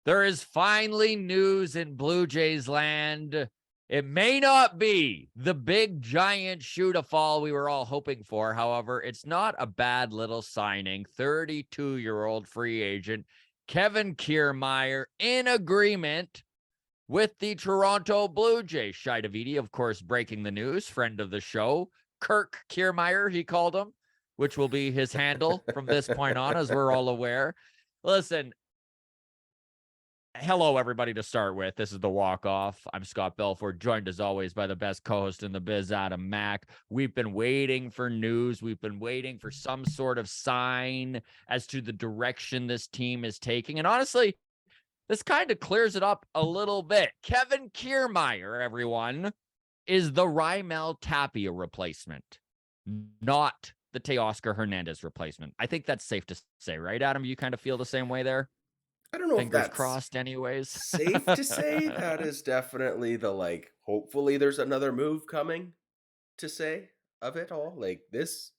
There is finally news in Blue Jays land. It may not be the big giant shoe to fall we were all hoping for. However, it's not a bad little signing. 32-year-old free agent Kevin Kiermaier in agreement with the Toronto Blue Jays. Shai Davidi, of course, breaking the news, friend of the show. Kirk Kiermaier, he called him, which will be his handle from this point on, as we're all aware. Listen, hello, everybody, to start with. This is the Walkoff. I'm Scott Belford, joined as always by the best co-host in the biz, Adam Mack. We've been waiting for news. We've been waiting for some sort of sign as to the direction this team is taking. And honestly, this kind of clears it up a little bit. Kevin Kiermaier, everyone, is the Raimel Tapia replacement, not the Teoscar Hernandez replacement. I think that's safe to say, right, Adam? You kind of feel the same way there? I don't know Fingers if that's crossed, anyways. safe to say. That is definitely the hopefully there's another move coming to say of it all. This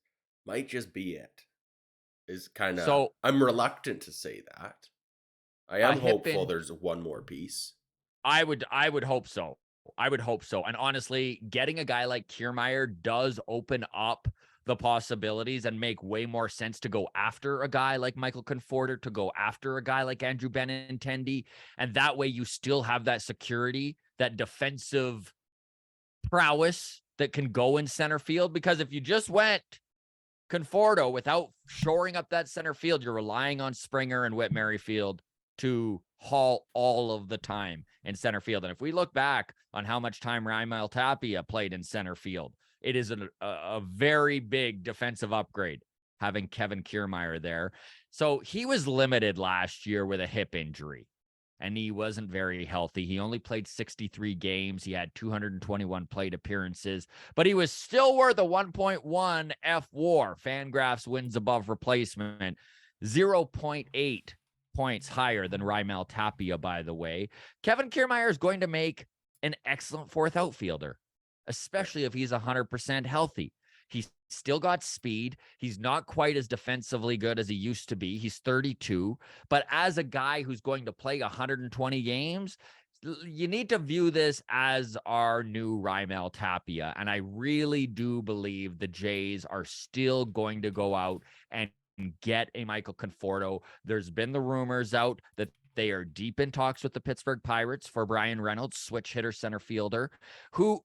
might just be it. Is kind of, So I'm reluctant to say that. I a am hip hopeful in, there's one more piece. I would hope so. I would hope so. And honestly, getting a guy like Kiermaier does open up the possibilities and make way more sense to go after a guy like Michael Conforter, to go after a guy like Andrew Benintendi. And that way you still have that security, that defensive prowess that can go in center field. Because if you just went Conforto without shoring up that center field, you're relying on Springer and Whit Merrifield to haul all of the time in center field. And if we look back on how much time Raimel Tapia played in center field, it is a very big defensive upgrade having Kevin Kiermaier there. So he was limited last year with a hip injury, and he wasn't very healthy. He only played 63 games. He had 221 plate appearances, but he was still worth a 1.1 F-WAR, Fangraphs wins above replacement, 0.8 points higher than Raimel Tapia, by the way. Kevin Kiermaier is going to make an excellent fourth outfielder, especially if he's 100% healthy. He's still got speed. He's not quite as defensively good as he used to be. He's 32. But as a guy who's going to play 120 games, you need to view this as our new Raimel Tapia. And I really do believe the Jays are still going to go out and get a Michael Conforto. There's been the rumors out that they are deep in talks with the Pittsburgh Pirates for Brian Reynolds, switch hitter center fielder, who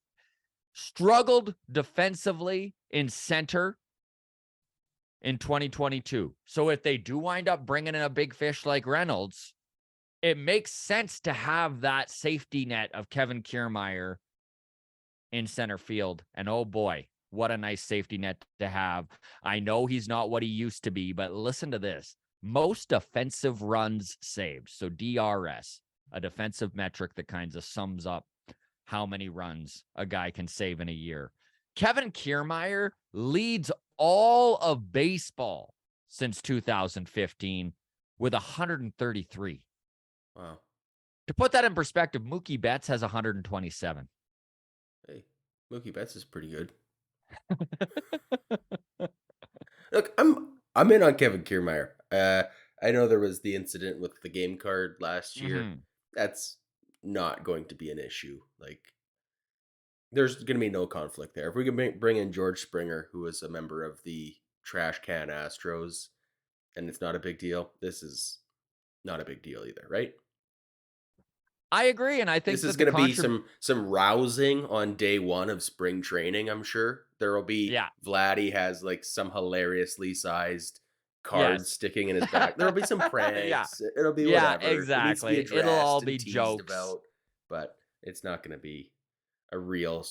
struggled defensively in center in 2022. So if they do wind up bringing in a big fish like Reynolds, it makes sense to have that safety net of Kevin Kiermaier in center field. And oh boy, what a nice safety net to have. I know he's not what he used to be, but listen to this. Most defensive runs saved. So DRS, a defensive metric that kind of sums up how many runs a guy can save in a year. Kevin Kiermaier leads all of baseball since 2015 with 133. Wow. To put that in perspective, Mookie Betts has 127. Hey, Mookie Betts is pretty good. Look, I'm in on Kevin Kiermaier. I know there was the incident with the game card last year. Mm-hmm. That's not going to be an issue. There's going to be no conflict there. If we can bring in George Springer, who is a member of the Trash Can Astros, and it's not a big deal, this is not a big deal either, right? I agree, and I think This is that the going to be some rousing on day one of spring training. I'm sure there will be. yeah, Vladdy has some hilariously sized card yes. sticking in his back. There will be some Yeah. pranks. It'll be Yeah, whatever. It needs to be exactly. It'll all addressed be and teased jokes. about, but it's not going to be a real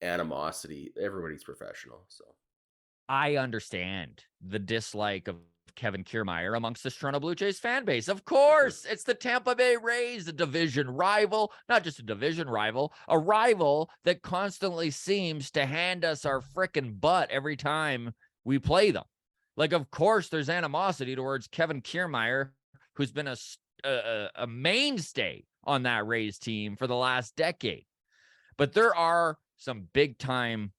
animosity. Everybody's professional, so. I understand the dislike of Kevin Kiermaier amongst the Toronto Blue Jays fan base. Of course, it's the Tampa Bay Rays, a division rival, not just a division rival, a rival that constantly seems to hand us our frickin' butt every time we play them. Of course, there's animosity towards Kevin Kiermaier, who's been a mainstay on that Rays team for the last decade. But there are some big time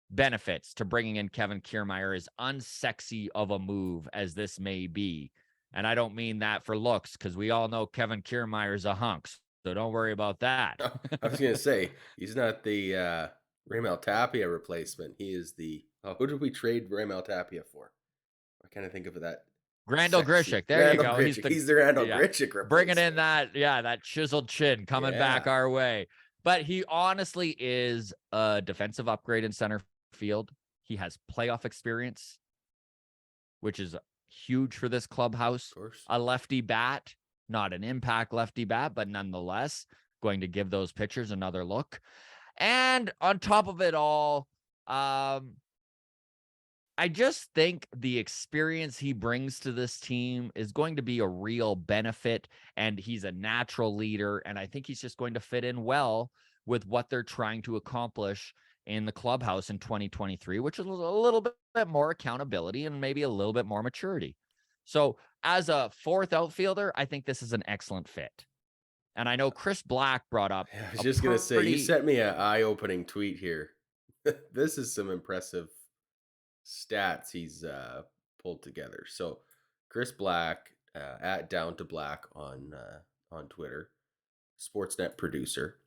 benefits to bringing in Kevin Kiermaier, as unsexy of a move as this may be. And I don't mean that for looks, because we all know Kevin Kiermaier's a hunk. So don't worry about that. I was gonna say he's not the Raymel Tapia replacement. He is the who did we trade Raymel Tapia for? I kind of think of that Grandel sexy Grichuk. There you Randall go. Grichuk. He's the Randall Yeah, Grichuk bringing in replacement. that chiseled chin coming back Yeah, our way. But he honestly is a defensive upgrade in center field. He has playoff experience, which is huge for this of clubhouse. course. A lefty bat, not an impact lefty bat, but nonetheless going to give those pitchers another look. And on top of it all, I just think the experience he brings to this team is going to be a real benefit, and he's a natural leader, and I think he's just going to fit in well with what they're trying to accomplish in the clubhouse in 2023, which is a little bit more accountability and maybe a little bit more maturity. So as a fourth outfielder, I think this is an excellent fit. And I know Chris Black brought up Yeah, I was a just gonna say you pretty sent me an eye-opening tweet here. This is some impressive stats he's pulled together. So Chris Black at Down to Black on Twitter, Sportsnet producer,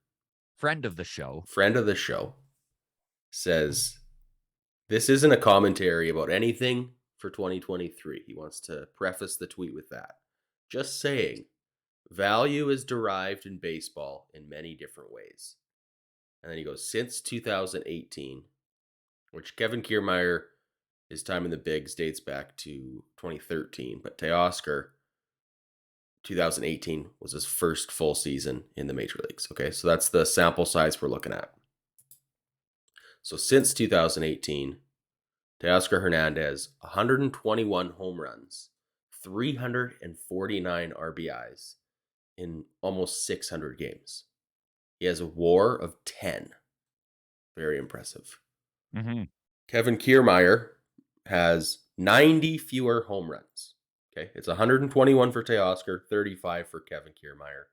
friend of the show. friend of the show, says this isn't a commentary about anything for 2023. He wants to preface the tweet with that. Just saying, value is derived in baseball in many different ways. And then he goes, since 2018, which Kevin Kiermaier, his time in the bigs dates back to 2013, but Teoscar, 2018 was his first full season in the major leagues. Okay, so that's the sample size we're looking at. So since 2018, Teoscar Hernandez, 121 home runs, 349 RBIs in almost 600 games. He has a WAR of 10. Very impressive. Mm-hmm. Kevin Kiermaier has 90 fewer home runs. Okay, it's 121 for Teoscar, 35 for Kevin Kiermaier.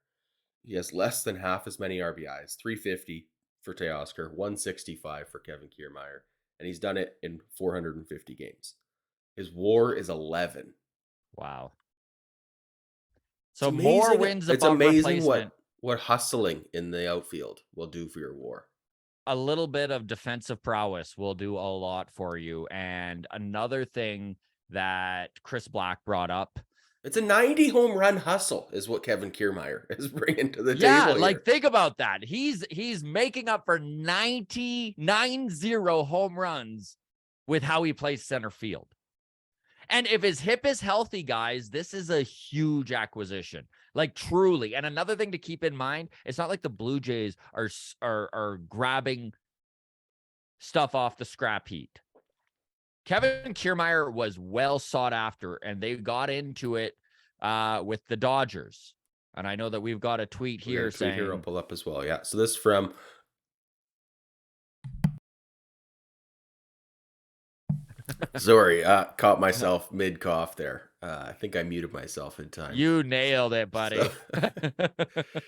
He has less than half as many RBIs, 350 for Teoscar, 165 for Kevin Kiermaier, and he's done it in 450 games. His WAR is 11. Wow. It's So more amazing. wins It's above amazing replacement. what hustling in the outfield will do for your WAR. A little bit of defensive prowess will do a lot for you. And another thing that Chris Black brought up. It's a 90 home run hustle is what Kevin Kiermaier is bringing to the Yeah, table like here. think about that. He's making up for 90 home runs with how he plays center field. And if his hip is healthy, guys, this is a huge acquisition. Like truly. And another thing to keep in mind, it's not like the Blue Jays are grabbing stuff off the scrap heap. Kevin Kiermaier was well sought after, and they got into it with the Dodgers. And I know that we've got a tweet here saying, I'll pull up as well. Yeah. So this from sorry, caught myself mid cough there. I think I muted myself in time. you nailed it, buddy.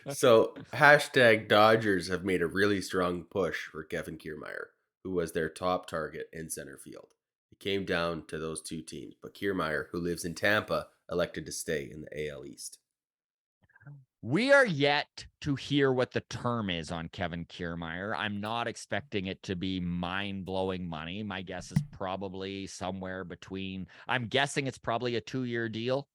So hashtag Dodgers have made a really strong push for Kevin Kiermaier, who was their top target in center field. It came down to those two teams, but Kiermaier, who lives in Tampa, elected to stay in the AL East. We are yet to hear what the term is on Kevin Kiermaier. I'm not expecting it to be mind-blowing money. My guess is probably somewhere between, I'm guessing it's probably a 2-year deal,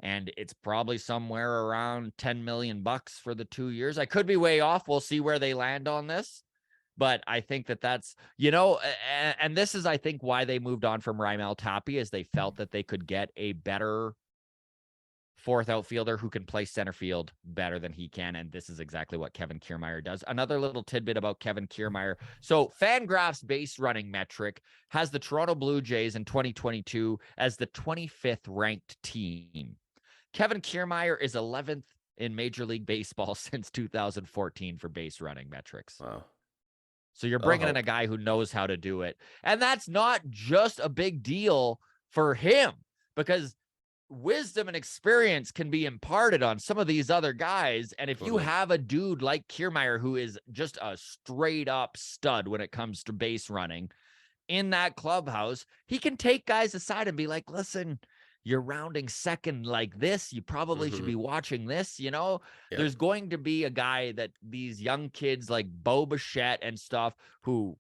and it's probably somewhere around $10 million for the 2 years. I could be way off. We'll see where they land on this. But I think that that's, and this is, I think, why they moved on from Raimel Tapia, is they felt that they could get a better fourth outfielder who can play center field better than he can. And this is exactly what Kevin Kiermaier does. Another little tidbit about Kevin Kiermaier. So Fangraph's base running metric has the Toronto Blue Jays in 2022 as the 25th ranked team. Kevin Kiermaier is 11th in Major League Baseball since 2014 for base running metrics. Wow. So you're bringing in a guy who knows how to do it. And that's not just a big deal for him, because wisdom and experience can be imparted on some of these other guys. And if you have a dude like Kiermaier, who is just a straight up stud when it comes to base running in that clubhouse, he can take guys aside and be like, listen, you're rounding second like this. You probably should Mm-hmm. be watching this. Yep. There's going to be a guy that these young kids like Bo Bichette and stuff who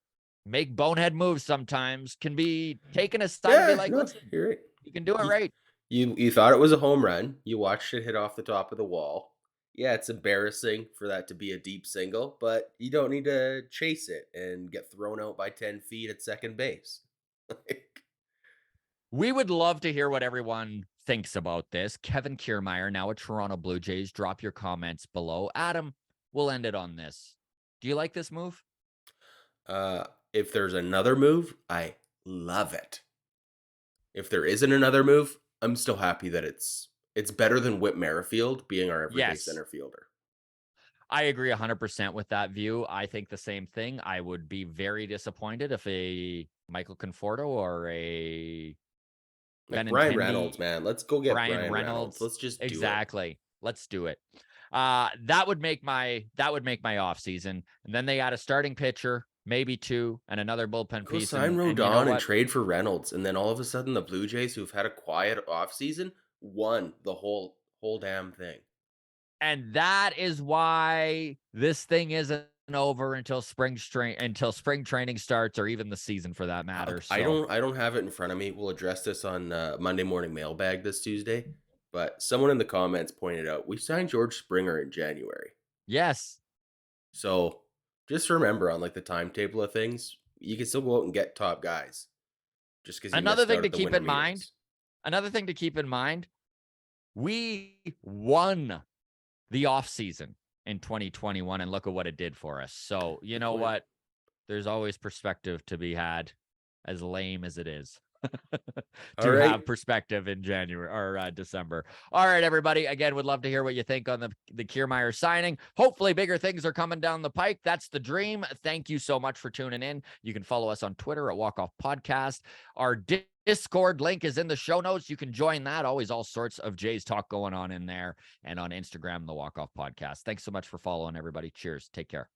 make bonehead moves sometimes can be taken aside and be Yeah. like, No, listen, you're right. you can do it You, right. you thought it was a home run. You watched it hit off the top of the wall. Yeah, it's embarrassing for that to be a deep single, but you don't need to chase it and get thrown out by 10 feet at second base. Like, We would love to hear what everyone thinks about this. Kevin Kiermaier, now a Toronto Blue Jays. Drop your comments below. Adam, we'll end it on this. Do you like this move? uh, if there's another move, I love it. If there isn't another move, I'm still happy that it's better than Whit Merrifield being our everyday Yes. center fielder. I agree 100% with that view. I think the same thing. I would be very disappointed if a Michael Conforto or a Like Brian Benintendi, Reynolds, man. Let's go get Brian Brian Reynolds. Reynolds. Let's just do it. Exactly. Let's do it. That would make my off season. And then they got a starting pitcher, maybe two, and another bullpen Go piece. sign And you know Rodon and what? trade for Reynolds, and then all of a sudden the Blue Jays, who've had a quiet offseason, won the whole damn thing. And that is why this thing isn't over until spring training starts, or even the season for that matter. I So don't have it in front of me. We'll address this on Monday morning mailbag this Tuesday. But someone in the comments pointed out we signed George Springer in January. yes. So just remember on like the timetable of things, you can still go out and get top guys just because you Another missed thing out to at the keep winter in mind, meetings. another thing to keep in mind, we won the offseason in 2021, and look at what it did for us. So, you Good know point. what? There's always perspective to be had, as lame as it is. All To right. have perspective in January or December. All right, everybody. Again, would love to hear what you think on the Kiermaier signing. Hopefully, bigger things are coming down the pike. That's the dream. Thank you so much for tuning in. You can follow us on Twitter at Walkoff Podcast. Our Discord link is in the show notes. You can join that. Always all sorts of Jays talk going on in there, and on Instagram, the Walkoff Podcast. Thanks so much for following, everybody. Cheers. Take care.